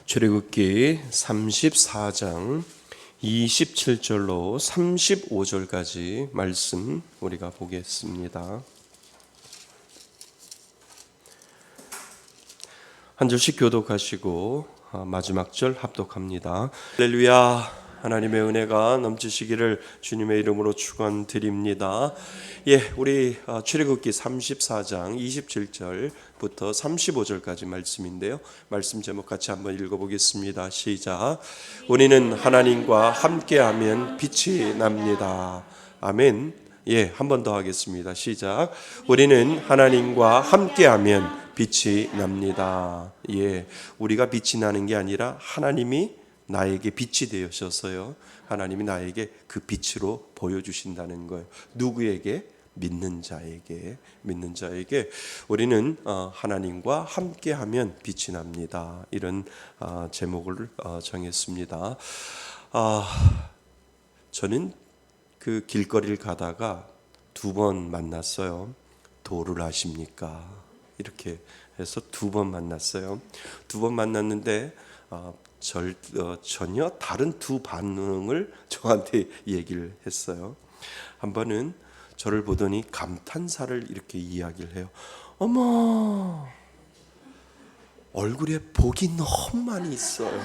출애굽기 34장 27절로 35절까지 말씀 우리가 보겠습니다. 한 절씩 교독하시고 마지막 절 합독합니다. 할렐루야. 하나님의 은혜가 넘치시기를 주님의 이름으로 축원드립니다. 우리 출애굽기 34장 27절부터 35절까지 말씀인데요. 말씀 제목 같이 한번 읽어보겠습니다. 시작. 우리는 하나님과 함께하면 빛이 납니다. 아멘. 한 번 더 하겠습니다. 시작. 우리는 하나님과 함께하면 빛이 납니다. 우리가 빛이 나는 게 아니라 하나님이 나에게 빛이 되셔서요. 하나님이 나에게 그 빛으로 보여주신다는 거예요. 누구에게? 믿는 자에게 우리는 하나님과 함께하면 빛이 납니다. 이런 제목을 정했습니다. 저는 그 길거리를 가다가 두 번 만났어요. 도를 아십니까? 이렇게 해서 두 번 만났어요. 두 번 만났는데 전혀 다른 두 반응을 저한테 얘기를 했어요. 한 번은 저를 보더니 감탄사를 이렇게 이야기를 해요. 어머, 얼굴에 복이 너무 많이 있어요.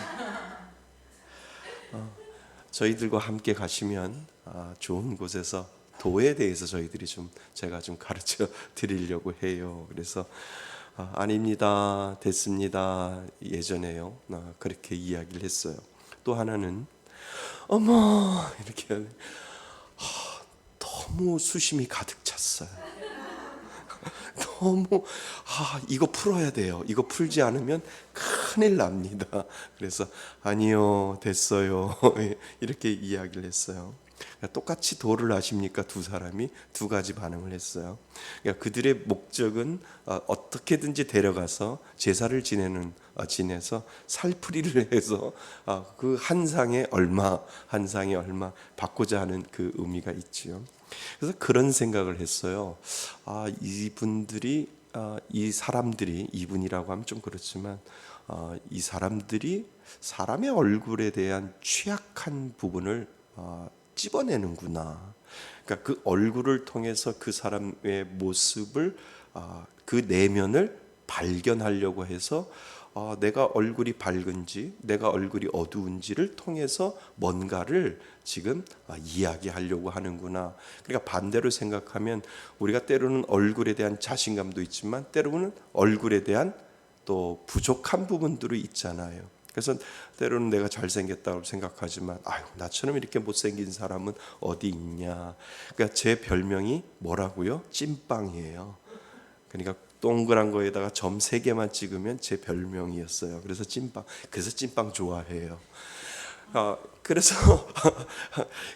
저희들과 함께 가시면 좋은 곳에서 도에 대해서 제가 좀 가르쳐 드리려고 해요. 그래서 아닙니다, 됐습니다. 예전에요. 그렇게 이야기를 했어요. 또 하나는 어머 이렇게 너무 수심이 가득 찼어요. 너무 이거 풀어야 돼요. 이거 풀지 않으면 큰일 납니다. 그래서 아니요, 됐어요. 이렇게 이야기를 했어요. 똑같이 도를 아십니까? 두 사람이 두 가지 반응을 했어요. 그들의 목적은 어떻게든지 데려가서 제사를 지내서 살풀이를 해서 그 한 상에 얼마 받고자 하는 그 의미가 있지요. 그래서 그런 생각을 했어요. 이분들이 이 사람들이, 이분이라고 하면 좀 그렇지만 이 사람들이 사람의 얼굴에 대한 취약한 부분을 찝어내는구나. 그러니까 그 얼굴을 통해서 그 사람의 모습을, 그 내면을 발견하려고 해서 내가 얼굴이 밝은지 내가 얼굴이 어두운지를 통해서 뭔가를 지금 이야기하려고 하는구나. 그러니까 반대로 생각하면 우리가 때로는 얼굴에 대한 자신감도 있지만 때로는 얼굴에 대한 또 부족한 부분들이 있잖아요. 그래서 때로는 내가 잘생겼다고 생각하지만 나처럼 이렇게 못생긴 사람은 어디 있냐. 그러니까 제 별명이 뭐라고요? 찐빵이에요. 그러니까 동그란 거에다가 점 3개만 찍으면 제 별명이었어요. 그래서 찐빵. 그래서 찐빵 좋아해요. 그래서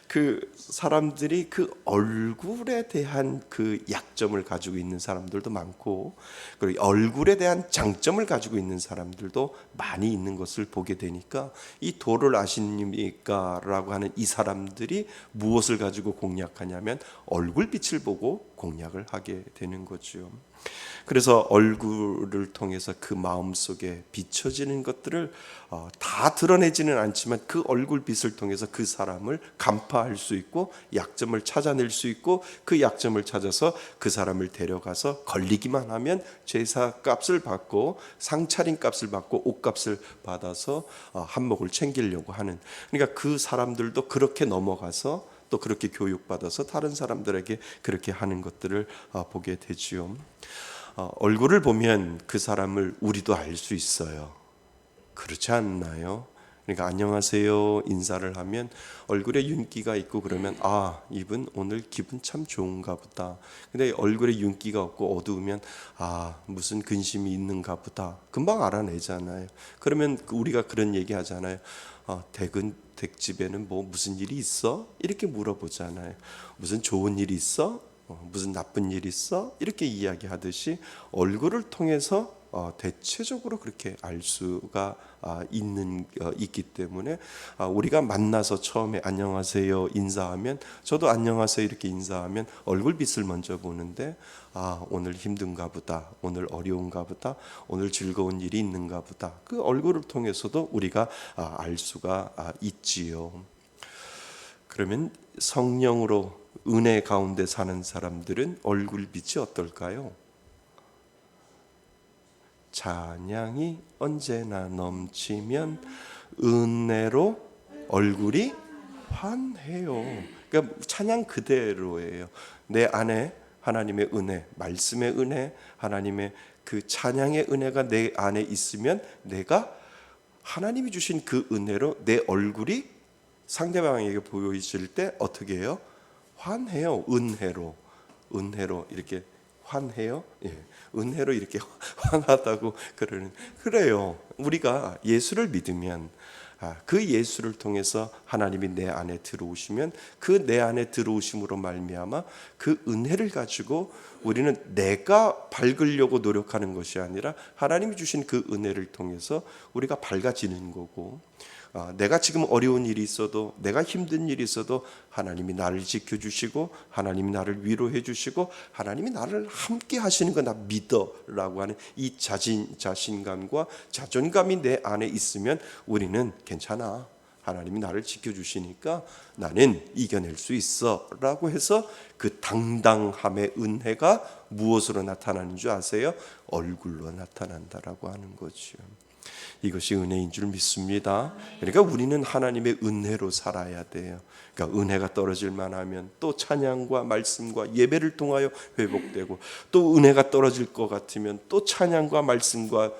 그 사람들이 그 얼굴에 대한 그 약점을 가지고 있는 사람들도 많고, 그리고 얼굴에 대한 장점을 가지고 있는 사람들도 많이 있는 것을 보게 되니까 이 도를 아십니까? 라고 하는 이 사람들이 무엇을 가지고 공략하냐면 얼굴빛을 보고 공략을 하게 되는 거죠. 그래서 얼굴을 통해서 그 마음속에 비춰지는 것들을 다 드러내지는 않지만 그 얼굴빛을 통해서 그 사람을 간파할 수 있고 약점을 찾아낼 수 있고 그 약점을 찾아서 그 사람을 데려가서 걸리기만 하면 제사값을 받고 상차림값을 받고 옷값을 받아서 한몫을 챙기려고 하는, 그러니까 그 사람들도 그렇게 넘어가서 또 그렇게 교육받아서 다른 사람들에게 그렇게 하는 것들을 보게 되지요. 얼굴을 보면 그 사람을 우리도 알 수 있어요. 그렇지 않나요? 그러니까 안녕하세요 인사를 하면 얼굴에 윤기가 있고 그러면 이분 오늘 기분 참 좋은가 보다. 근데 얼굴에 윤기가 없고 어두우면 무슨 근심이 있는가 보다. 금방 알아내잖아요. 그러면 우리가 그런 얘기 하잖아요. 댁집에는 뭐 무슨 일이 있어? 이렇게 물어보잖아요. 무슨 좋은 일이 있어? 무슨 나쁜 일 있어? 이렇게 이야기하듯이 얼굴을 통해서 대체적으로 그렇게 알 수가 있기 때문에 우리가 만나서 처음에 안녕하세요 인사하면, 저도 안녕하세요 이렇게 인사하면 얼굴빛을 먼저 보는데 오늘 힘든가 보다, 오늘 어려운가 보다, 오늘 즐거운 일이 있는가 보다, 그 얼굴을 통해서도 우리가 알 수가 있지요. 그러면 성령으로 은혜 가운데 사는 사람들은 얼굴빛이 어떨까요? 찬양이 언제나 넘치면 은혜로 얼굴이 환해요. 그러니까 찬양 그대로예요. 내 안에 하나님의 은혜, 말씀의 은혜, 하나님의 그 찬양의 은혜가 내 안에 있으면 내가 하나님이 주신 그 은혜로 내 얼굴이 상대방에게 보여질 때 어떻게 해요? 환해요. 은혜로 이렇게 환해요. 예. 은혜로 이렇게 환하다고 그래요. 우리가 예수를 믿으면 그 예수를 통해서 하나님이 내 안에 들어오시면 그 내 안에 들어오심으로 말미암아 그 은혜를 가지고 우리는 내가 밝으려고 노력하는 것이 아니라 하나님이 주신 그 은혜를 통해서 우리가 밝아지는 거고, 내가 지금 어려운 일이 있어도, 내가 힘든 일이 있어도 하나님이 나를 지켜주시고 하나님이 나를 위로해 주시고 하나님이 나를 함께 하시는 거 나 믿어라고 하는 이 자신감과 자존감이 내 안에 있으면 우리는 괜찮아, 하나님이 나를 지켜주시니까 나는 이겨낼 수 있어 라고 해서 그 당당함의 은혜가 무엇으로 나타나는 줄 아세요? 얼굴로 나타난다라고 하는 거죠. 이것이 은혜인 줄 믿습니다. 그러니까 우리는 하나님의 은혜로 살아야 돼요. 그러니까 은혜가 떨어질 만하면 또 찬양과 말씀과 예배를 통하여 회복되고, 또 은혜가 떨어질 것 같으면 또 찬양과 말씀과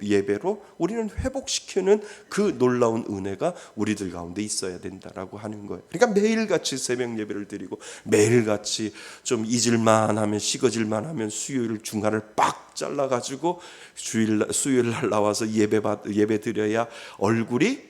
예배로 우리는 회복시키는 그 놀라운 은혜가 우리들 가운데 있어야 된다라고 하는 거예요. 그러니까 매일같이 새벽 예배를 드리고 매일같이 좀 잊을만 하면, 식어질만 하면 수요일 중간을 빡 잘라가지고 수요일 날 나와서 예배 드려야 얼굴이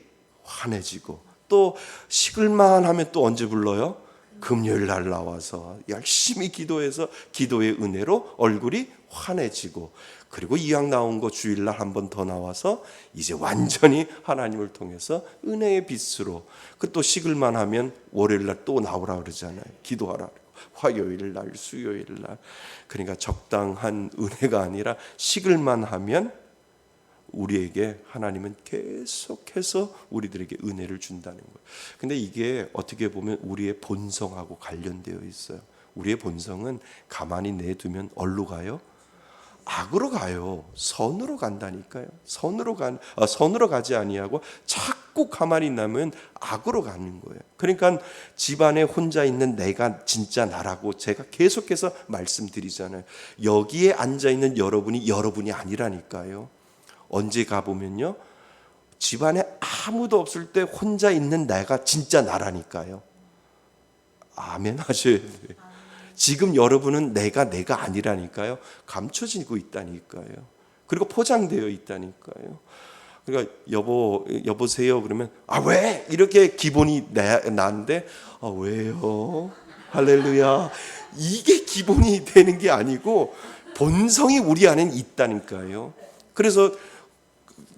환해지고, 또 식을만 하면 또 언제 불러요? 금요일 날 나와서 열심히 기도해서 기도의 은혜로 얼굴이 환해지고, 그리고 이왕 나온 거 주일날 한 번 더 나와서 이제 완전히 하나님을 통해서 은혜의 빛으로, 그 또 식을만 하면 월요일날 또 나오라 그러잖아요. 기도하라. 화요일 날, 수요일 날. 그러니까 적당한 은혜가 아니라 식을만 하면 우리에게 하나님은 계속해서 우리들에게 은혜를 준다는 거예요. 근데 이게 어떻게 보면 우리의 본성하고 관련되어 있어요. 우리의 본성은 가만히 내두면 어디로 가요? 악으로 가요. 선으로 간다니까요. 선으로 가지 아니하고 자꾸 가만히 나면 악으로 가는 거예요. 그러니까 집안에 혼자 있는 내가 진짜 나라고 제가 계속해서 말씀드리잖아요. 여기에 앉아 있는 여러분이 아니라니까요. 언제 가보면요, 집안에 아무도 없을 때 혼자 있는 내가 진짜 나라니까요. 아멘 하셔야 돼요. 지금 여러분은 내가 아니라니까요. 감춰지고 있다니까요. 그리고 포장되어 있다니까요. 그러니까 여보세요 그러면 왜? 이렇게 기본이 나는데 왜요? 할렐루야. 이게 기본이 되는 게 아니고 본성이 우리 안에 있다니까요. 그래서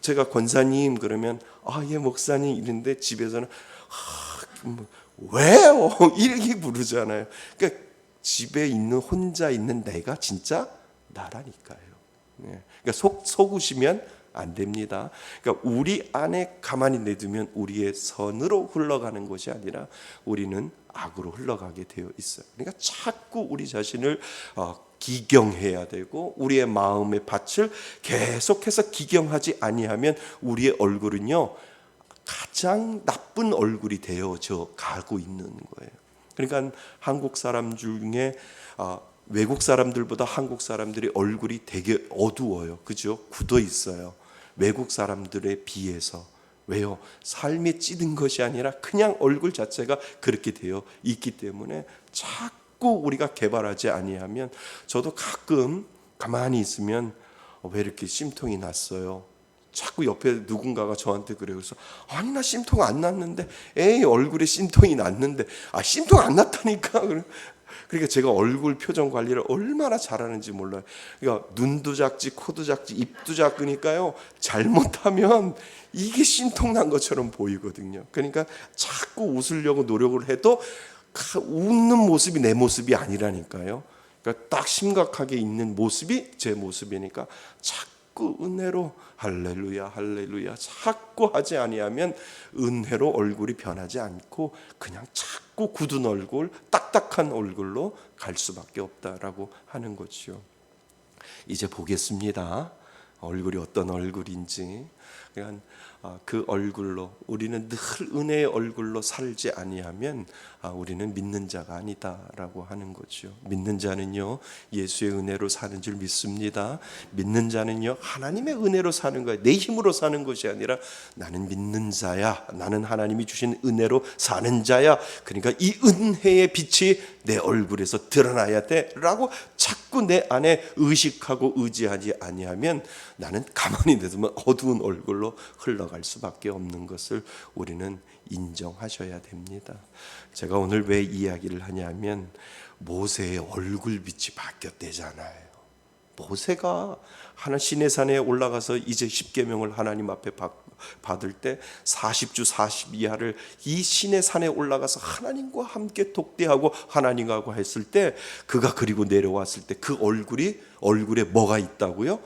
제가 권사님 그러면 예 목사님 이런데 집에서는 왜요? 이렇게 부르잖아요. 그러니까 집에 혼자 있는 내가 진짜 나라니까요. 그러니까 속으시면 안 됩니다. 그러니까 우리 안에 가만히 내두면 우리의 선으로 흘러가는 것이 아니라 우리는 악으로 흘러가게 되어 있어요. 그러니까 자꾸 우리 자신을 기경해야 되고, 우리의 마음의 밭을 계속해서 기경하지 아니하면 우리의 얼굴은요 가장 나쁜 얼굴이 되어져 가고 있는 거예요. 그러니까 한국 사람 중에 외국 사람들보다 한국 사람들의 얼굴이 되게 어두워요. 그죠? 굳어 있어요. 외국 사람들에 비해서. 왜요? 삶에 찌든 것이 아니라 그냥 얼굴 자체가 그렇게 되어 있기 때문에 자꾸 우리가 개발하지 아니하면, 저도 가끔 가만히 있으면 왜 이렇게 심통이 났어요? 자꾸 옆에 누군가가 저한테 그래요. 그래서 아니 나 심통 안 났는데, 얼굴에 심통이 났는데, 심통 안 났다니까. 그러니까 제가 얼굴 표정 관리를 얼마나 잘하는지 몰라요. 그러니까 눈도 작지, 코도 작지, 입도 작으니까요. 잘못하면 이게 신통난 것처럼 보이거든요. 그러니까 자꾸 웃으려고 노력을 해도 웃는 모습이 내 모습이 아니라니까요. 그러니까 딱 심각하게 있는 모습이 제 모습이니까 자꾸 은혜로 할렐루야 할렐루야 자꾸 하지 아니하면 은혜로 얼굴이 변하지 않고 그냥 자꾸 굳은 얼굴, 딱딱한 얼굴로 갈 수밖에 없다라고 하는 거죠. 이제 보겠습니다. 얼굴이 어떤 얼굴인지. 그러니까 그 얼굴로 우리는 늘 은혜의 얼굴로 살지 아니하면 우리는 믿는 자가 아니다라고 하는 거죠. 믿는 자는요 예수의 은혜로 사는 줄 믿습니다. 믿는 자는요 하나님의 은혜로 사는 거예요. 내 힘으로 사는 것이 아니라 나는 믿는 자야. 나는 하나님이 주신 은혜로 사는 자야. 그러니까 이 은혜의 빛이 내 얼굴에서 드러나야 돼라고 자꾸 내 안에 의식하고 의지하지 아니하면 나는 가만히 내두면 어두운 얼굴로 흘러갈 수밖에 없는 것을 우리는 인정하셔야 됩니다. 제가 오늘 왜 이야기를 하냐면 모세의 얼굴빛이 바뀌었대잖아요. 모세가 하나 시내산에 올라가서 이제 십계명을 하나님 앞에 받을 때 40주 40이하를 이 시내산에 올라가서 하나님과 함께 독대하고 하나님하고 했을 때 그가 그리고 내려왔을 때 그 얼굴에 뭐가 있다고요?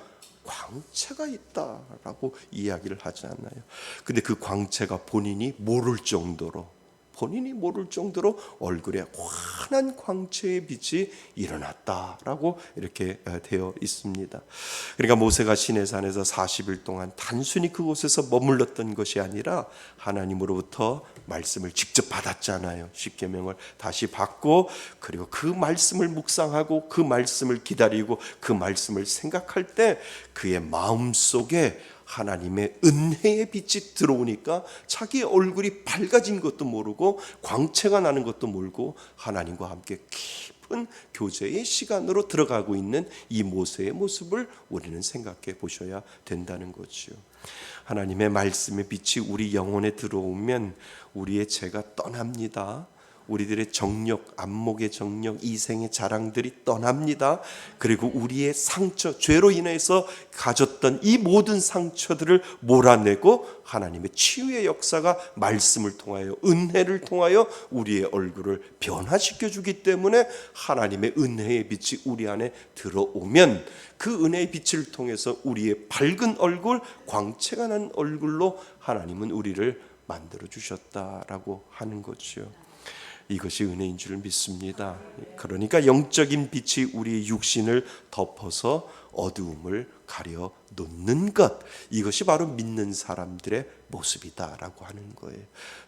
광채가 있다라고 이야기를 하지 않나요? 근데 그 광채가 본인이 모를 정도로 얼굴에 환한 광채의 빛이 일어났다라고 이렇게 되어 있습니다. 그러니까 모세가 시내산에서 40일 동안 단순히 그곳에서 머물렀던 것이 아니라 하나님으로부터 말씀을 직접 받았잖아요. 십계명을 다시 받고 그리고 그 말씀을 묵상하고 그 말씀을 기다리고 그 말씀을 생각할 때 그의 마음속에 하나님의 은혜의 빛이 들어오니까 자기의 얼굴이 밝아진 것도 모르고 광채가 나는 것도 모르고 하나님과 함께 깊은 교제의 시간으로 들어가고 있는 이 모세의 모습을 우리는 생각해 보셔야 된다는 거죠. 하나님의 말씀의 빛이 우리 영혼에 들어오면 우리의 죄가 떠납니다. 우리들의 정욕, 안목의 정욕, 이생의 자랑들이 떠납니다. 그리고 우리의 상처, 죄로 인해서 가졌던 이 모든 상처들을 몰아내고 하나님의 치유의 역사가 말씀을 통하여 은혜를 통하여 우리의 얼굴을 변화시켜 주기 때문에 하나님의 은혜의 빛이 우리 안에 들어오면 그 은혜의 빛을 통해서 우리의 밝은 얼굴, 광채가 난 얼굴로 하나님은 우리를 만들어 주셨다라고 하는 거죠. 이것이 은혜인 줄 믿습니다. 그러니까 영적인 빛이 우리의 육신을 덮어서 어두움을 가려 놓는 것, 이것이 바로 믿는 사람들의 모습이다라고 하는 거예요.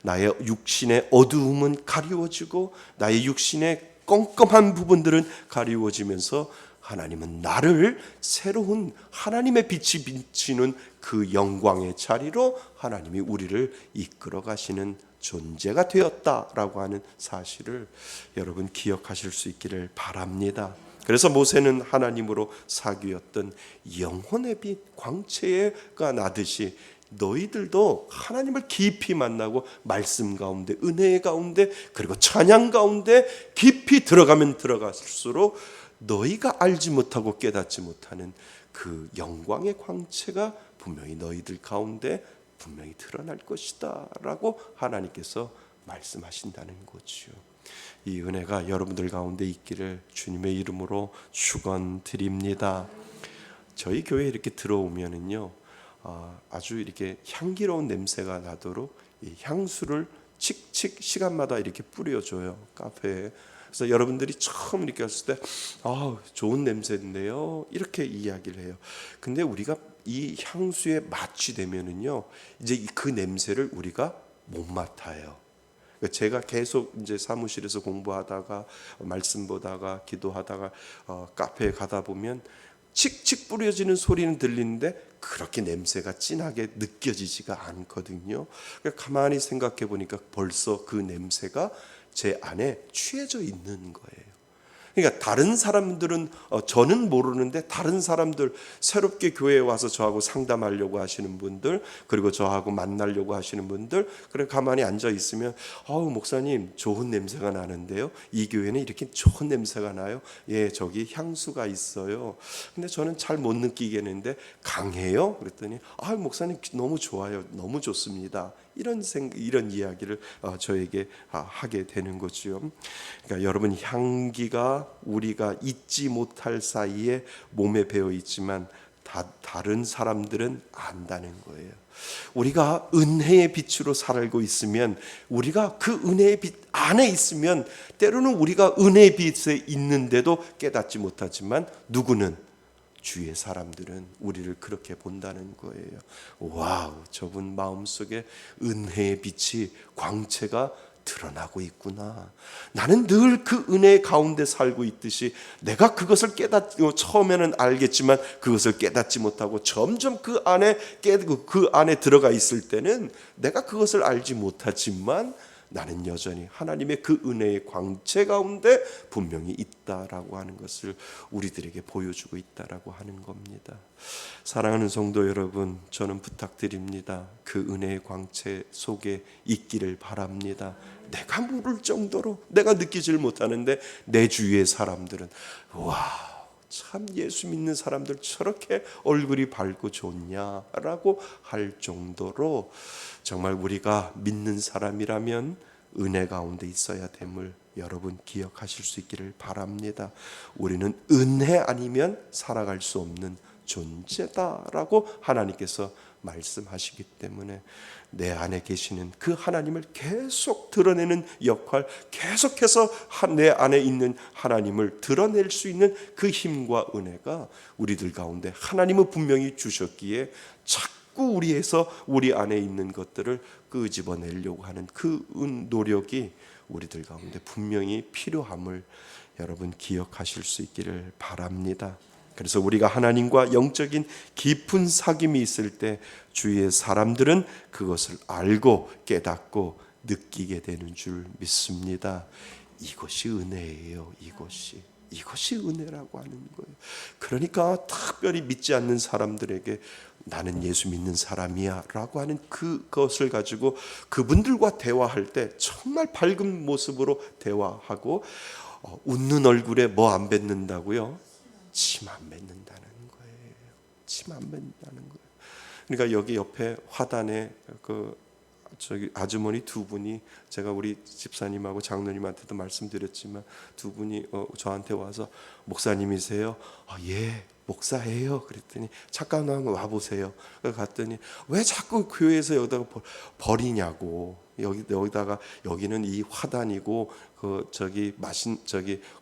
나의 육신의 어두움은 가리워지고 나의 육신의 껌껌한 부분들은 가리워지면서 하나님은 나를 새로운 하나님의 빛이 비치는 그 영광의 자리로 하나님이 우리를 이끌어 가시는 존재가 되었다라고 하는 사실을 여러분 기억하실 수 있기를 바랍니다. 그래서 모세는 하나님으로 사귀었던 영혼의 빛, 광채가 나듯이 너희들도 하나님을 깊이 만나고 말씀 가운데, 은혜 가운데, 그리고 찬양 가운데 깊이 들어가면 들어갈수록 너희가 알지 못하고 깨닫지 못하는 그 영광의 광채가 분명히 너희들 가운데 분명히 드러날 것이다 라고 하나님께서 말씀하신다는 거죠. 이 은혜가 여러분들 가운데 있기를 주님의 이름으로 축원드립니다. 저희 교회에 이렇게 들어오면은요, 아주 이렇게 향기로운 냄새가 나도록 이 향수를 칙칙 시간마다 이렇게 뿌려줘요, 카페에. 그래서 여러분들이 처음 이렇게 왔을 때 좋은 냄새인데요 이렇게 이야기를 해요. 근데 우리가 이 향수에 마취되면은요 이제 그 냄새를 우리가 못 맡아요. 제가 계속 이제 사무실에서 공부하다가 말씀 보다가 기도하다가 카페에 가다 보면 칙칙 뿌려지는 소리는 들리는데 그렇게 냄새가 진하게 느껴지지가 않거든요. 그러니까 가만히 생각해 보니까 벌써 그 냄새가 제 안에 취해져 있는 거예요. 그러니까 다른 사람들은 저는 모르는데 다른 사람들 새롭게 교회에 와서 저하고 상담하려고 하시는 분들, 그리고 저하고 만나려고 하시는 분들, 그래 가만히 앉아 있으면 목사님 좋은 냄새가 나는데요. 이 교회는 이렇게 좋은 냄새가 나요. 예, 저기 향수가 있어요. 근데 저는 잘 못 느끼겠는데 강해요? 그랬더니 목사님 너무 좋아요. 너무 좋습니다. 이런 이야기를 저에게 하게 되는 거죠. 그러니까 여러분, 향기가 우리가 잊지 못할 사이에 몸에 배어 있지만 다른 사람들은 안다는 거예요. 우리가 은혜의 빛으로 살고 있으면, 우리가 그 은혜의 빛 안에 있으면 때로는 우리가 은혜의 빛에 있는데도 깨닫지 못하지만 누구는, 주위의 사람들은 우리를 그렇게 본다는 거예요. 와우, 저분 마음속에 은혜의 빛이, 광채가 드러나고 있구나. 나는 늘 그 은혜의 가운데 살고 있듯이 내가 그것을 처음에는 알겠지만 그것을 깨닫지 못하고 점점 그 안에 들어가 있을 때는 내가 그것을 알지 못하지만 나는 여전히 하나님의 그 은혜의 광채 가운데 분명히 있다라고 하는 것을 우리들에게 보여주고 있다라고 하는 겁니다. 사랑하는 성도 여러분, 저는 부탁드립니다. 그 은혜의 광채 속에 있기를 바랍니다. 내가 모를 정도로, 내가 느끼질 못하는데 내 주위의 사람들은 참 예수 믿는 사람들 저렇게 얼굴이 밝고 좋냐라고 할 정도로 정말 우리가 믿는 사람이라면 은혜 가운데 있어야 됨을 여러분 기억하실 수 있기를 바랍니다. 우리는 은혜 아니면 살아갈 수 없는 존재다라고 하나님께서 말씀하시기 때문에 내 안에 계시는 그 하나님을 계속 드러내는 역할, 계속해서 내 안에 있는 하나님을 드러낼 수 있는 그 힘과 은혜가 우리들 가운데 하나님은 분명히 주셨기에 자꾸 우리 안에 있는 것들을 끄집어내려고 하는 그 노력이 우리들 가운데 분명히 필요함을 여러분 기억하실 수 있기를 바랍니다. 그래서 우리가 하나님과 영적인 깊은 사귐이 있을 때 주위의 사람들은 그것을 알고 깨닫고 느끼게 되는 줄 믿습니다. 이것이 은혜예요. 이것이 은혜라고 하는 거예요. 그러니까 특별히 믿지 않는 사람들에게 나는 예수 믿는 사람이야 라고 하는 그것을 가지고 그분들과 대화할 때 정말 밝은 모습으로 대화하고, 웃는 얼굴에 뭐 안 뱉는다고요? 침 안 뱉는다는 거예요. 침 안 뱉는다는 거예요. 그러니까 여기 옆에 화단에 저기 아주머니 두 분이, 제가 우리 집사님하고 장로님한테도 말씀드렸지만 두 분이 저한테 와서 목사님이세요? 예, 목사예요. 그랬더니 잠깐 와보세요. 갔더니 왜 자꾸 교회에서 여기다가 버리냐고. 여기는 이 화단이고 저기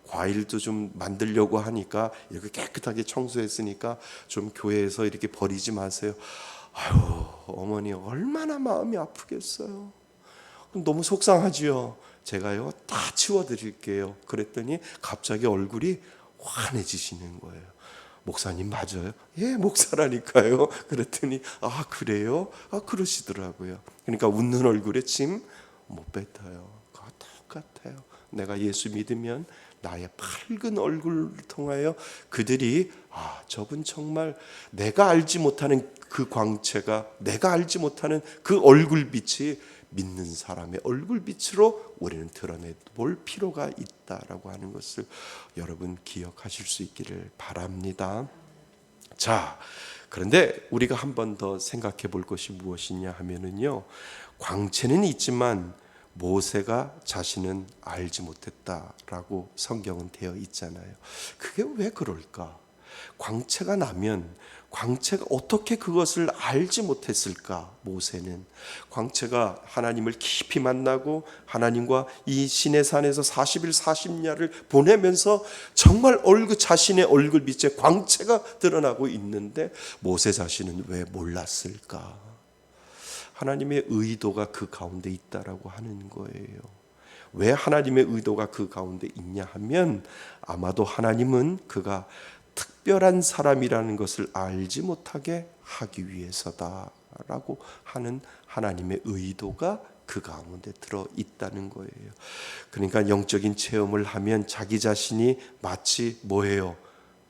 과일도 좀 만들려고 하니까 이렇게 깨끗하게 청소했으니까 좀 교회에서 이렇게 버리지 마세요. 어머니 얼마나 마음이 아프겠어요. 너무 속상하지요. 제가요 다 치워드릴게요. 그랬더니 갑자기 얼굴이 환해지시는 거예요. 목사님 맞아요? 예, 목사라니까요. 그랬더니 그래요? 그러시더라고요. 그러니까 웃는 얼굴에 침 못 뱉어요. 그거 똑같아요. 내가 예수 믿으면 나의 밝은 얼굴을 통하여 그들이 저분 정말 내가 알지 못하는 그 광채가, 내가 알지 못하는 그 얼굴빛이 믿는 사람의 얼굴빛으로 우리는 드러내볼 필요가 있다라고 하는 것을 여러분 기억하실 수 있기를 바랍니다. 자, 그런데 우리가 한 번 더 생각해 볼 것이 무엇이냐 하면은요, 광채는 있지만 모세가 자신은 알지 못했다라고 성경은 되어 있잖아요. 그게 왜 그럴까? 광채가 나면 광채가 어떻게 그것을 알지 못했을까? 모세는 광채가 하나님을 깊이 만나고 하나님과 이 시내산에서 40일 40야를 보내면서 정말 자신의 얼굴빛에 광채가 드러나고 있는데 모세 자신은 왜 몰랐을까? 하나님의 의도가 그 가운데 있다라고 하는 거예요. 왜 하나님의 의도가 그 가운데 있냐 하면 아마도 하나님은 그가 특별한 사람이라는 것을 알지 못하게 하기 위해서다라고 하는 하나님의 의도가 그 가운데 들어 있다는 거예요. 그러니까 영적인 체험을 하면 자기 자신이 마치 뭐예요?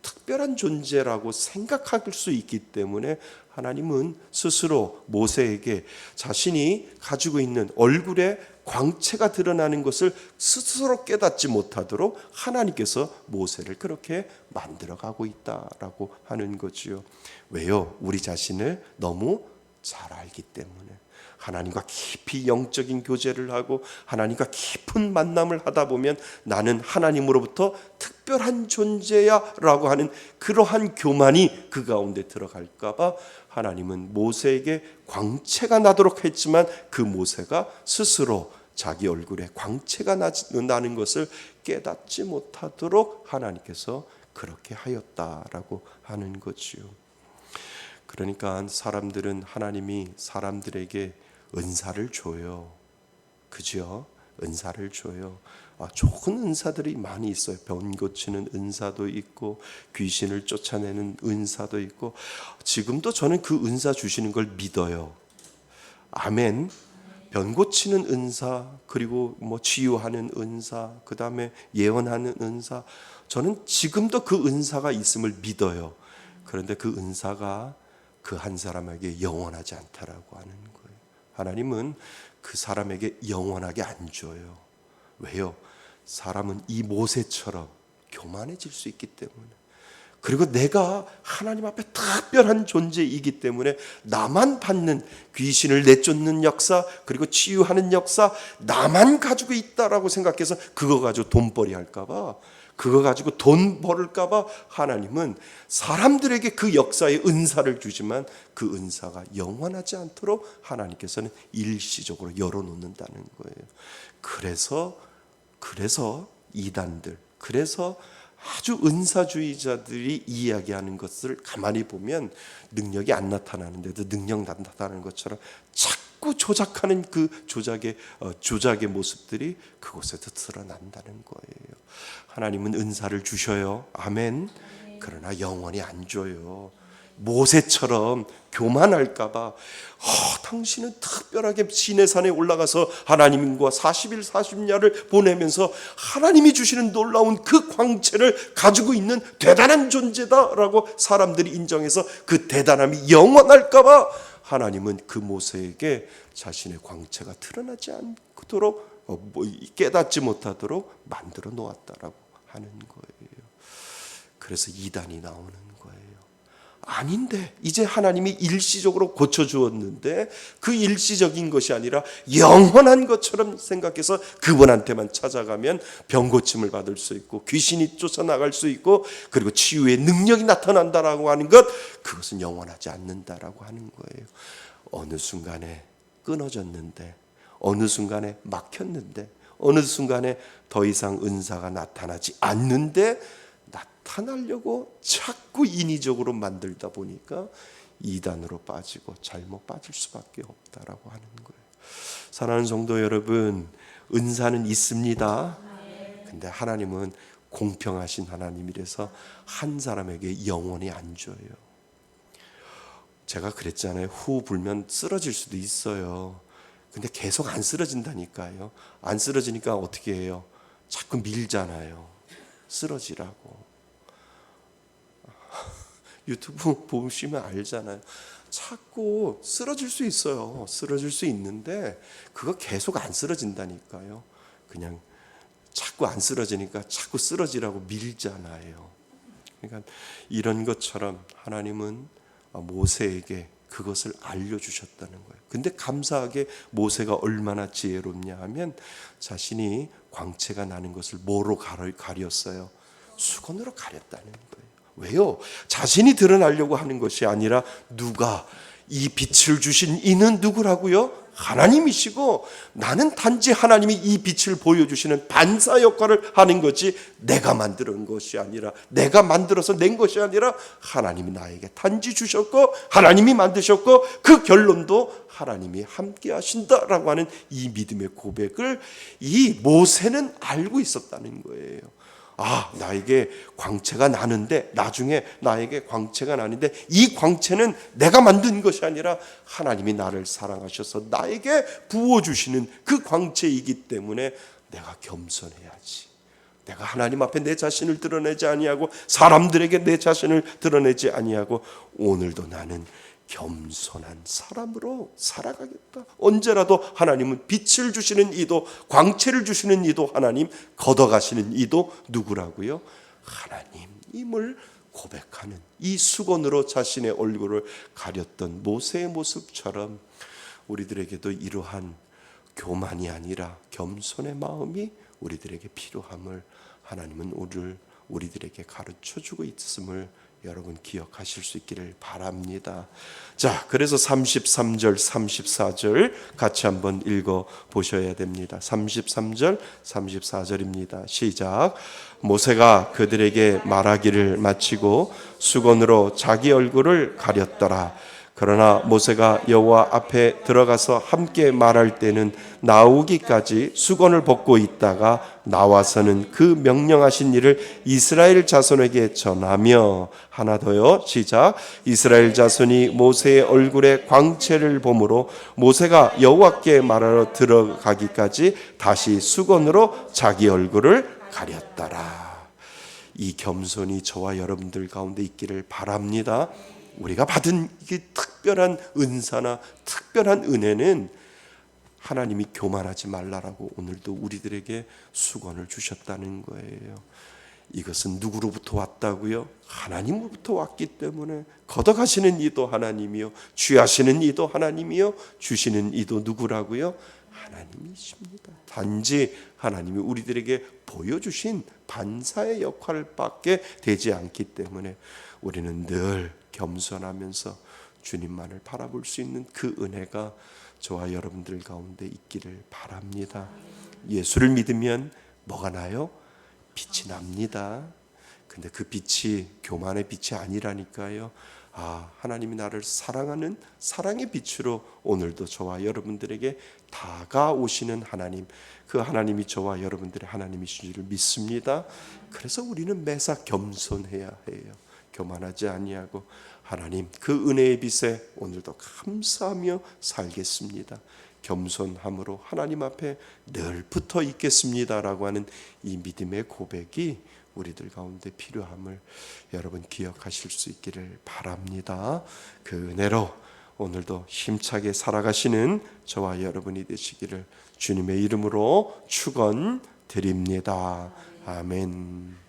특별한 존재라고 생각할 수 있기 때문에 하나님은 스스로 모세에게 자신이 가지고 있는 얼굴에 광채가 드러나는 것을 스스로 깨닫지 못하도록 하나님께서 모세를 그렇게 만들어가고 있다라고 하는 거지요. 왜요? 우리 자신을 너무 잘 알기 때문에. 하나님과 깊이 영적인 교제를 하고 하나님과 깊은 만남을 하다 보면 나는 하나님으로부터 특별한 존재야 라고 하는 그러한 교만이 그 가운데 들어갈까 봐 하나님은 모세에게 광채가 나도록 했지만 그 모세가 스스로 자기 얼굴에 광채가 나는 것을 깨닫지 못하도록 하나님께서 그렇게 하였다라고 하는 거지요. 그러니까 사람들은 하나님이 사람들에게 은사를 줘요. 그죠? 은사를 줘요. 좋은 은사들이 많이 있어요. 병 고치는 은사도 있고 귀신을 쫓아내는 은사도 있고 지금도 저는 그 은사 주시는 걸 믿어요. 아멘. 병 고치는 은사, 그리고 치유하는 은사, 그 다음에 예언하는 은사, 저는 지금도 그 은사가 있음을 믿어요. 그런데 그 은사가 그 한 사람에게 영원하지 않다라고 하는 거예요. 하나님은 그 사람에게 영원하게 안 줘요. 왜요? 사람은 이 모세처럼 교만해질 수 있기 때문에, 그리고 내가 하나님 앞에 특별한 존재이기 때문에 나만 받는 귀신을 내쫓는 역사, 그리고 치유하는 역사 나만 가지고 있다라고 생각해서 그거 가지고 돈벌이 할까 봐, 그거 가지고 돈 벌을까 봐 하나님은 사람들에게 그 역사의 은사를 주지만 그 은사가 영원하지 않도록 하나님께서는 일시적으로 열어놓는다는 거예요. 그래서 이단들, 그래서 아주 은사주의자들이 이야기하는 것을 가만히 보면 능력이 안 나타나는데도 능력 나타나는 것처럼 자꾸 조작하는 그 조작의 모습들이 그곳에서 드러난다는 거예요. 하나님은 은사를 주셔요. 아멘. 그러나 영원히 안 줘요. 모세처럼 교만할까봐 당신은 특별하게 시내산에 올라가서 하나님과 40일 40야를 보내면서 하나님이 주시는 놀라운 그 광채를 가지고 있는 대단한 존재다라고 사람들이 인정해서 그 대단함이 영원할까봐 하나님은 그 모세에게 자신의 광채가 드러나지 않도록 깨닫지 못하도록 만들어 놓았다라고 하는 거예요. 그래서 이단이 나오는 거예요. 아닌데 이제 하나님이 일시적으로 고쳐주었는데 그 일시적인 것이 아니라 영원한 것처럼 생각해서 그분한테만 찾아가면 병 고침을 받을 수 있고 귀신이 쫓아나갈 수 있고 그리고 치유의 능력이 나타난다라고 하는 것, 그것은 영원하지 않는다라고 하는 거예요. 어느 순간에 끊어졌는데, 어느 순간에 막혔는데, 어느 순간에 더 이상 은사가 나타나지 않는데 나타나려고 자꾸 인위적으로 만들다 보니까 이단으로 빠지고 잘못 빠질 수밖에 없다라고 하는 거예요. 사랑하는 성도 여러분, 은사는 있습니다. 근데 하나님은 공평하신 하나님이라서 한 사람에게 영원히 안 줘요. 제가 그랬잖아요. 후 불면 쓰러질 수도 있어요. 근데 계속 안 쓰러진다니까요. 안 쓰러지니까 어떻게 해요? 자꾸 밀잖아요. 쓰러지라고. 유튜브 보시면 알잖아요. 자꾸 쓰러질 수 있어요. 쓰러질 수 있는데 그거 계속 안 쓰러진다니까요. 그냥 자꾸 안 쓰러지니까 자꾸 쓰러지라고 밀잖아요. 그러니까 이런 것처럼 하나님은 모세에게 그것을 알려주셨다는 거예요. 근데 감사하게 모세가 얼마나 지혜롭냐 하면 자신이 광채가 나는 것을 뭐로 가렸어요? 수건으로 가렸다는 거예요. 왜요? 자신이 드러나려고 하는 것이 아니라 누가 이 빛을 주신 이는 누구라고요? 하나님이시고 나는 단지 하나님이 이 빛을 보여주시는 반사 역할을 하는 거지 내가 만드는 것이 아니라, 내가 만들어서 낸 것이 아니라 하나님이 나에게 단지 주셨고 하나님이 만드셨고 그 결론도 하나님이 함께 하신다라고 하는 이 믿음의 고백을 이 모세는 알고 있었다는 거예요. 나에게 광채가 나는데, 나중에 나에게 광채가 나는데 이 광채는 내가 만든 것이 아니라 하나님이 나를 사랑하셔서 나에게 부어주시는 그 광채이기 때문에 내가 겸손해야지. 내가 하나님 앞에 내 자신을 드러내지 아니하고 사람들에게 내 자신을 드러내지 아니하고 오늘도 나는 겸손한 사람으로 살아가겠다. 언제라도 하나님은 빛을 주시는 이도, 광채를 주시는 이도 하나님, 걷어가시는 이도 누구라고요? 하나님임을 고백하는, 이 수건으로 자신의 얼굴을 가렸던 모세의 모습처럼 우리들에게도 이러한 교만이 아니라 겸손의 마음이 우리들에게 필요함을 하나님은 오늘 우리들에게 가르쳐주고 있음을 여러분 기억하실 수 있기를 바랍니다. 자, 그래서 33절, 34절 같이 한번 읽어 보셔야 됩니다. 33절, 34절입니다. 시작. 모세가 그들에게 말하기를 마치고 수건으로 자기 얼굴을 가렸더라. 그러나 모세가 여호와 앞에 들어가서 함께 말할 때는 나오기까지 수건을 벗고 있다가 나와서는 그 명령하신 일을 이스라엘 자손에게 전하며, 하나 더요. 시작. 이스라엘 자손이 모세의 얼굴에 광채를 보므로 모세가 여호와께 말하러 들어가기까지 다시 수건으로 자기 얼굴을 가렸더라. 이 겸손이 저와 여러분들 가운데 있기를 바랍니다. 우리가 받은 이 특별한 은사나 특별한 은혜는 하나님이 교만하지 말라라고 오늘도 우리들에게 수건을 주셨다는 거예요. 이것은 누구로부터 왔다고요? 하나님으로부터 왔기 때문에 걷어가시는 이도 하나님이요, 취하시는 이도 하나님이요, 주시는 이도 누구라고요? 하나님이십니다. 단지 하나님이 우리들에게 보여주신 반사의 역할밖에 되지 않기 때문에 우리는 늘 겸손하면서 주님만을 바라볼 수 있는 그 은혜가 저와 여러분들 가운데 있기를 바랍니다. 예수를 믿으면 뭐가 나요? 빛이 납니다. 근데 그 빛이 교만의 빛이 아니라니까요. 하나님이 나를 사랑하는 사랑의 빛으로 오늘도 저와 여러분들에게 다가오시는 하나님, 그 하나님이 저와 여러분들의 하나님이신 줄 믿습니다. 그래서 우리는 매사 겸손해야 해요. 교만하지 아니하고 하나님 그 은혜의 빛에 오늘도 감사하며 살겠습니다. 겸손함으로 하나님 앞에 늘 붙어 있겠습니다라고 하는 이 믿음의 고백이 우리들 가운데 필요함을 여러분 기억하실 수 있기를 바랍니다. 그 은혜로 오늘도 힘차게 살아가시는 저와 여러분이 되시기를 주님의 이름으로 축원드립니다. 아멘.